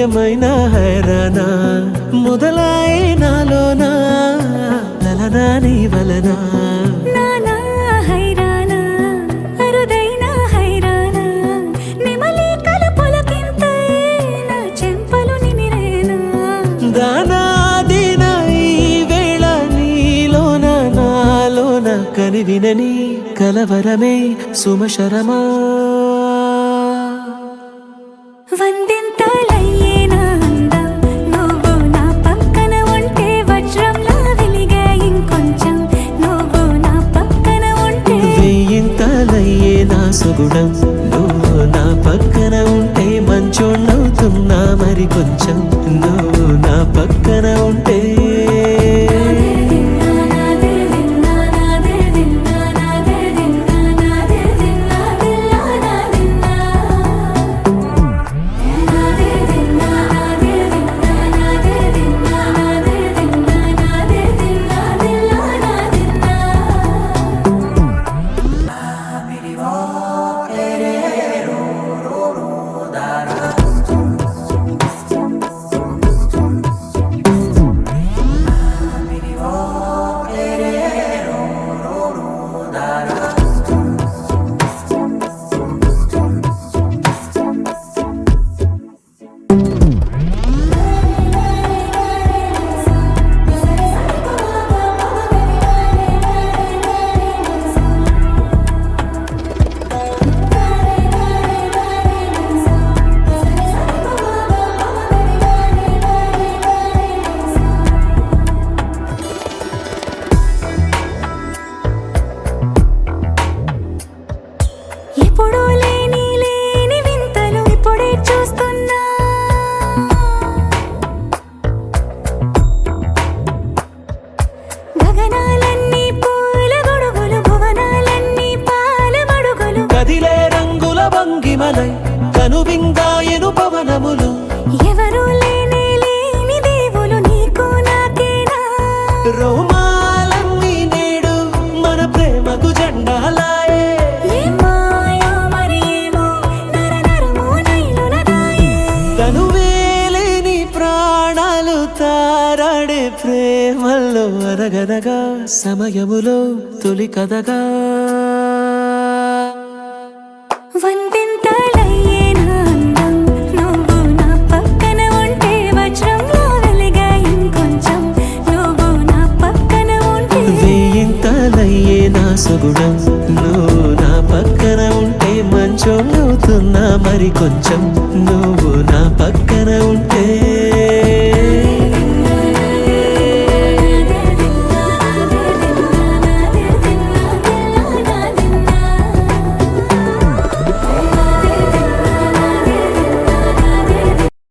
ఏమైనా హైరానా మొదలాయే నాలోనా లలనా నీ వలనా నానా హైరానా అరుదైనా హైరానా నెమలి కలుపులకింతై నా చెంపలు నిమిరేనా దానాదిన ఈ వేళ నీలోన నాలోన కనివినని కలవరమే సుమశరమా వందింతలయ్యేనా అందం నువ్వు నా పక్కన ఉంటే వజ్రంలా వెలిగే ఇంకొంచెం నువ్వు నా పక్కన ఉంటే వెయ్యింతలయ్యే నా సుగుణం నువ్వు నా పక్కన ఉంటే మంచోణ్ణవుతున్నా మరి కొంచెం నువ్వు నా పక్కన ఉంటే ఎప్పుడూ లేని వింతలు ఇప్పుడే చూస్తున్నా గగనాలన్నీ పూల గొడుగులు భువనాలన్నీ పాల మడుగులు కదిలే రంగుల భంగిమలై కనువిందాయను పవనములు ఎవరూ లేని దేవులు నీకు నాకేనా రోమాలన్నీ నేడు మన ప్రేమకు జెండాలాయే ఏమాయో మరి ఏమో నరనరమో నైలున దాయే తనువేలేని ప్రాణాలు తారాడే ప్రేమల్లో అరగదగా సమయములో తొలి కథగా వందింతలయ్యేనా అందం నువ్వు నా పక్కన ఉంటే వజ్రంలా వెలిగే ఇంకొంచెం నువ్వు నా పక్కన ఉంటే వెయ్యింతలయ్యే నా సుగుణం నువ్వు నా పక్కన ఉంటే మంచోణ్ణవుతున్నా మరి కొంచెం నువ్వు